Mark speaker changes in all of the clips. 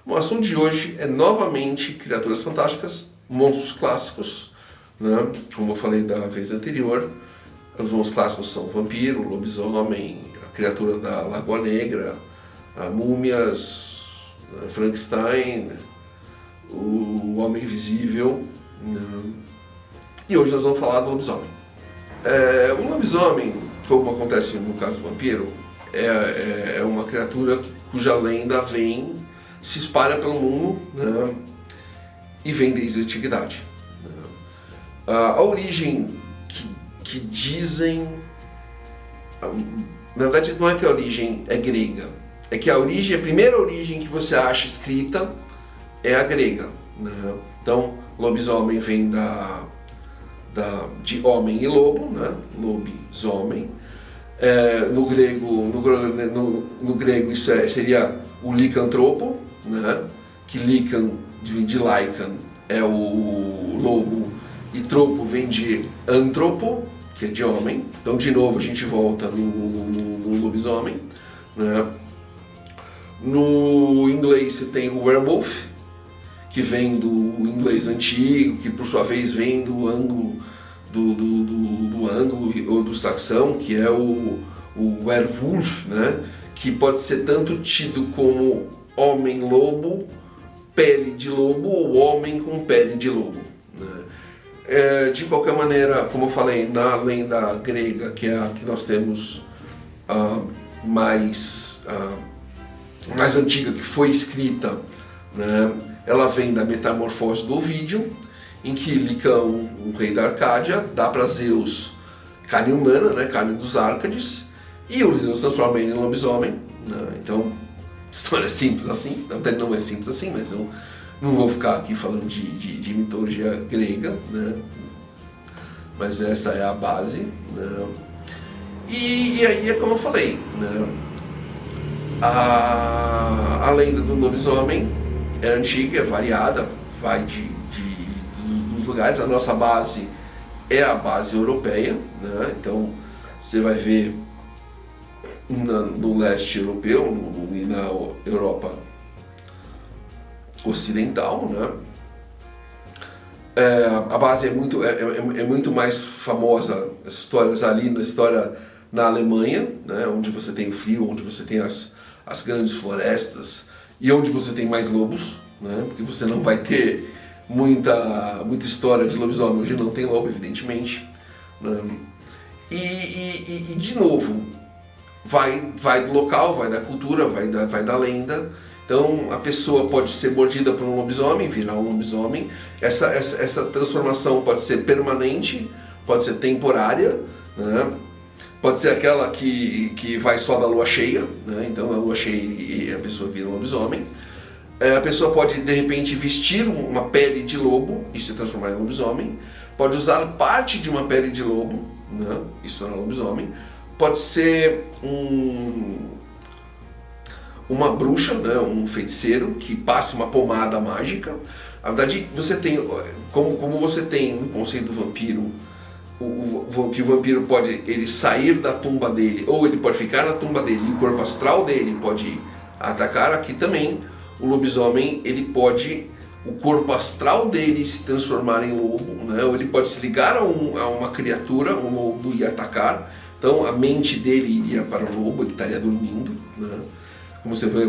Speaker 1: Bom, o assunto de hoje é novamente criaturas fantásticas, monstros clássicos, né? Como eu falei da vez anterior, os monstros clássicos são o vampiro, o lobisomem, a criatura da Lagoa Negra, a múmias, Frankenstein, o Homem Invisível, né? E hoje nós vamos falar do lobisomem. O lobisomem, como acontece no caso do vampiro, é uma criatura cuja lenda se espalha pelo mundo, né? E vem desde a antiguidade. Né? A origem que dizem... Na verdade não é que a origem é grega, é que a primeira origem que você acha escrita é a grega. Né? Então, lobisomem vem de homem e lobo, né? Lobisomem. No grego isso seria o licantropo, né? Que lican de lycan é o lobo e tropo vem de antropo, que é de homem. Então de novo a gente volta no lobisomem, né? No inglês você tem o werewolf, que vem do inglês antigo, que por sua vez vem do ângulo do ângulo ou do saxão, que é o werewolf, né? Que pode ser tanto tido como homem-lobo, pele de lobo, ou homem com pele de lobo. Né? De qualquer maneira, como eu falei, na lenda grega, que é a que nós temos mais antiga, que foi escrita, né? Ela vem da metamorfose do Ovídio, em que Licão, o rei da Arcádia, dá para Zeus carne humana, né? Carne dos Árcades, e o Zeus transforma ele em lobisomem. Né? Então, história é simples assim, até não é simples assim, mas eu não vou ficar aqui falando de mitologia grega, né? Mas essa é a base. Né? E aí é como eu falei, né? A lenda do lobisomem é antiga, é variada, vai dos lugares. A nossa base é a base europeia, né? Então você vai ver no leste europeu e na Europa ocidental, né? A base é muito mais famosa, as histórias ali na história na Alemanha, né? Onde você tem frio, onde você tem as grandes florestas e onde você tem mais lobos, né? Porque você não vai ter muita história de lobisomem, hoje não tem lobo, evidentemente. Né? E de novo, vai do local, vai da cultura, vai da lenda. Então a pessoa pode ser mordida por um lobisomem, virar um lobisomem. Essa transformação pode ser permanente, pode ser temporária, né? Pode ser aquela que vai só da lua cheia, né? Então na lua cheia a pessoa vira um lobisomem. A pessoa pode de repente vestir uma pele de lobo e se transformar em lobisomem. Pode usar parte de uma pele de lobo, né? Isso torna lobisomem. Pode ser uma bruxa, né? Um feiticeiro que passe uma pomada mágica. Na verdade, você tem, como você tem no conceito do vampiro, que o vampiro pode ele sair da tumba dele, ou ele pode ficar na tumba dele e o corpo astral dele pode atacar. Aqui também o lobisomem, ele pode, o corpo astral dele se transformar em lobo, né? Ou ele pode se ligar a uma criatura, um lobo, e atacar. Então a mente dele iria para o lobo, ele estaria dormindo, né? Como você vê,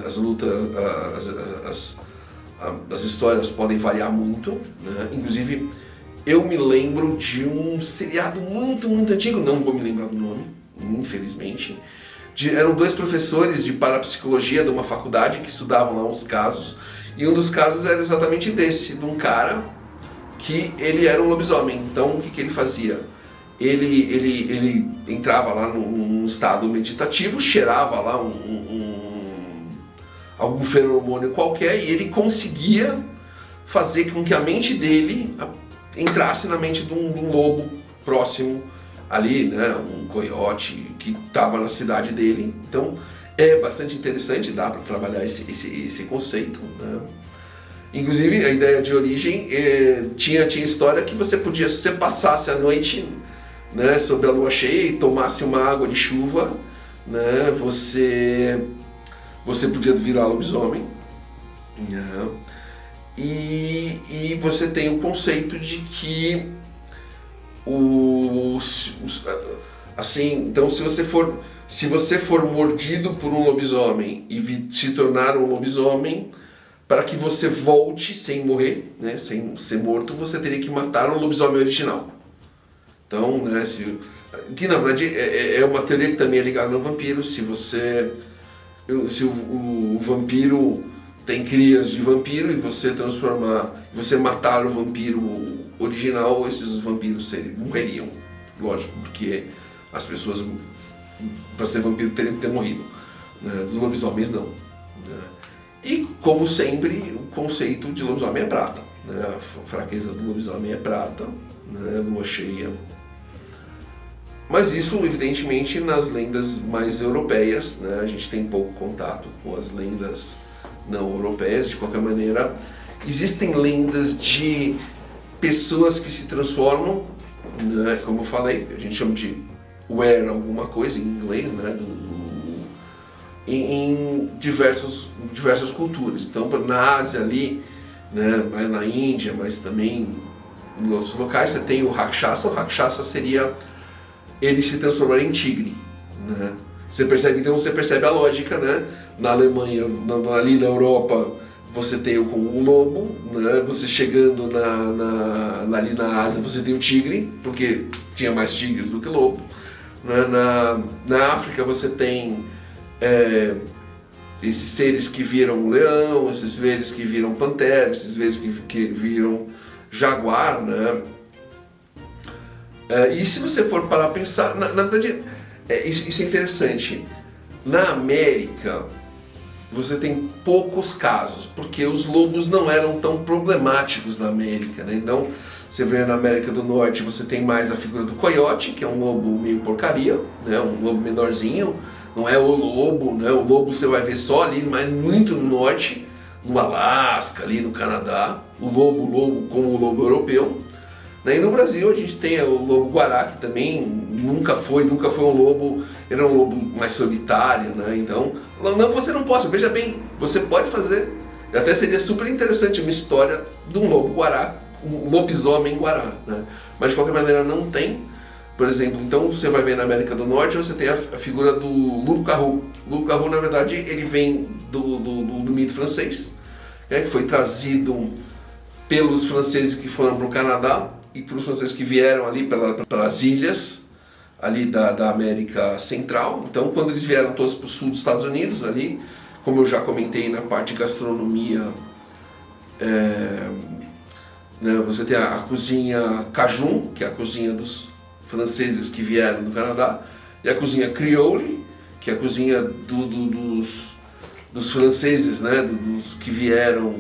Speaker 1: as lutas, as histórias podem variar muito, né? Inclusive, eu me lembro de um seriado muito antigo, não vou me lembrar do nome, infelizmente. Eram dois professores de parapsicologia de uma faculdade que estudavam lá uns casos, e um dos casos era exatamente desse, de um cara que ele era um lobisomem. Então o que ele fazia? Ele entrava lá num estado meditativo, cheirava lá algum feromônio qualquer, e ele conseguia fazer com que a mente dele entrasse na mente de um lobo próximo ali, né, um coiote que estava na cidade dele. Então é bastante interessante, dá para trabalhar esse conceito, né? Inclusive a ideia de origem tinha história que você podia, se você passasse a noite, né, sob a lua cheia e tomasse uma água de chuva, né, você podia virar lobisomem, Uhum. E você tem o conceito de que assim, então se você for mordido por um lobisomem e se tornar um lobisomem, para que você volte sem morrer, né, sem ser morto, você teria que matar o lobisomem original. Então, né, que na verdade é uma teoria que também é ligada no vampiro. Se o vampiro tem crias de vampiro e você matar o vampiro original, esses vampiros morreriam, lógico, porque as pessoas para ser vampiro teriam que ter morrido, né? Dos lobisomens não, né? E como sempre, o conceito de lobisomem é prata, né? A fraqueza do lobisomem é prata, né? Lua cheia. Mas isso, evidentemente, nas lendas mais europeias, né? A gente tem pouco contato com as lendas não europeias. De qualquer maneira, existem lendas de pessoas que se transformam, né? Como eu falei, a gente chama de were alguma coisa em inglês, né? Em diversas culturas. Então, na Ásia ali, né? Mais na Índia, mas também em outros locais, você tem o Rakshasa. O Rakshasa seria ele se transformar em tigre, né? Então você percebe a lógica, né? Na Alemanha, ali na Europa, você tem o lobo, né? Você chegando ali na Ásia, você tem o tigre, porque tinha mais tigres do que lobo, né? Na África você tem esses seres que viram leão, esses seres que viram pantera, esses seres que viram jaguar, né? E se você for parar a pensar, na verdade, isso é interessante. Na América, você tem poucos casos, porque os lobos não eram tão problemáticos na América, né? Então, você vê na América do Norte, você tem mais a figura do coiote, que é um lobo meio porcaria, né? Um lobo menorzinho, não é o lobo, né? O lobo você vai ver só ali, mas muito no norte, no Alasca, ali no Canadá, o lobo como o lobo europeu. E no Brasil a gente tem o lobo-guará, que também nunca foi um lobo, era um lobo mais solitário, né? Então, não que você não possa, veja bem, você pode fazer, até seria super interessante uma história de um lobo-guará, um lobisomem-guará, né? Mas de qualquer maneira não tem. Por exemplo, então você vai ver na América do Norte, você tem a figura do loup-garou. O loup-garou, na verdade, ele vem do mito francês, né? Que foi trazido pelos franceses que foram para o Canadá, e para os franceses que vieram ali pelas ilhas ali da América Central. Então, quando eles vieram todos para o sul dos Estados Unidos, ali, como eu já comentei na parte de gastronomia, né, você tem a cozinha Cajun, que é a cozinha dos franceses que vieram do Canadá, e a cozinha Creole, que é a cozinha dos franceses, né, dos que vieram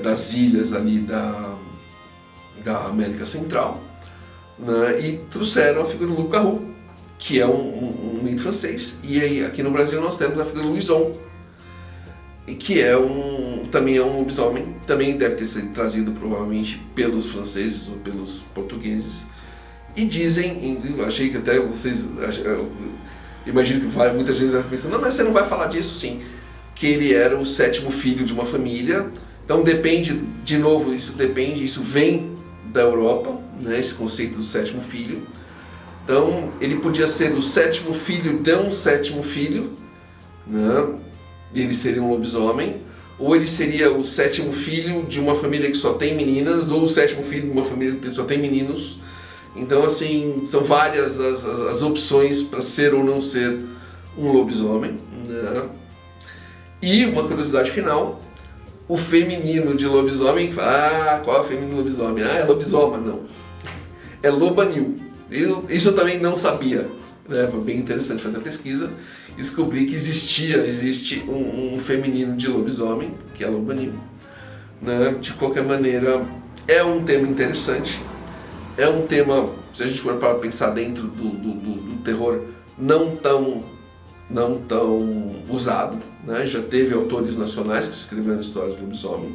Speaker 1: das ilhas ali da América Central, né, e trouxeram a figura do loup-garou, que é um mito francês. E aí aqui no Brasil nós temos a figura do Louison, que também é um lobisomem, também deve ter sido trazido provavelmente pelos franceses ou pelos portugueses. E dizem, eu achei que até vocês, eu imagino que muita gente vai pensando, não, mas você não vai falar disso, sim, que ele era o 7º filho de uma família. Então depende, de novo, isso vem da Europa, né, esse conceito do 7º filho. Então ele podia ser o 7º filho de um 7º filho, né, e ele seria um lobisomem, ou ele seria o 7º filho de uma família que só tem meninas, ou o 7º filho de uma família que só tem meninos. Então, assim, são várias as opções para ser ou não ser um lobisomem, né? E uma curiosidade final, o feminino de lobisomem, qual é o feminino de lobisomem? É lobisoma, não. É lobanil. Isso eu também não sabia, né? Foi bem interessante fazer a pesquisa e descobri que existe um feminino de lobisomem, que é lobanil, né? De qualquer maneira, é um tema interessante. É um tema, se a gente for para pensar dentro do terror, não tão usado, né? Já teve autores nacionais que escreveram histórias de lobisomem.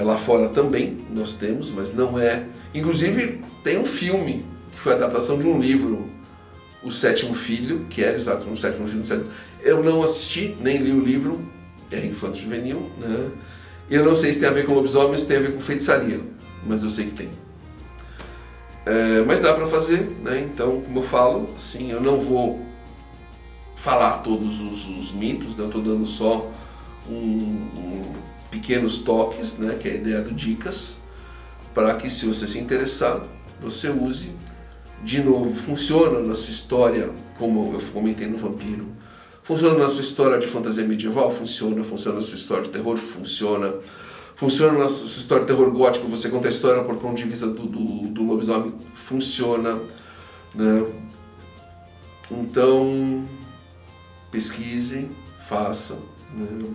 Speaker 1: Lá fora também nós temos, mas não é... Inclusive tem um filme que foi a adaptação de um livro, O 7º Filho, que era exatamente o 7º filho. Eu não assisti, nem li o livro, é infanto-juvenil, né? Eu não sei se tem a ver com lobisomem ou se tem a ver com feitiçaria, mas eu sei que tem. Mas dá para fazer, né? Então, como eu falo, assim, eu não vou falar todos os mitos, né? Eu estou dando só pequenos toques, né? Que é a ideia do Dicas, para que, se você se interessar, você use. De novo, funciona na sua história, como eu comentei no Vampiro. Funciona na sua história de fantasia medieval? Funciona. Funciona na sua história de terror? Funciona. Funciona na sua história de terror gótico, você conta a história por ponto de vista do lobisomem? Funciona, né? Então, pesquise, faça, né?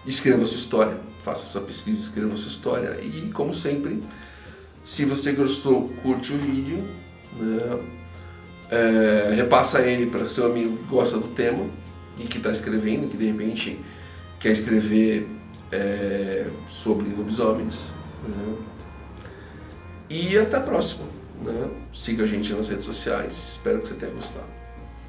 Speaker 1: Escreva a sua história, faça a sua pesquisa, escreva a sua história. E, como sempre, se você gostou, curte o vídeo, né? Repassa ele para seu amigo que gosta do tema e que está escrevendo, que de repente quer escrever sobre lobisomens, né? E até a próxima, né? Siga a gente nas redes sociais, espero que você tenha gostado.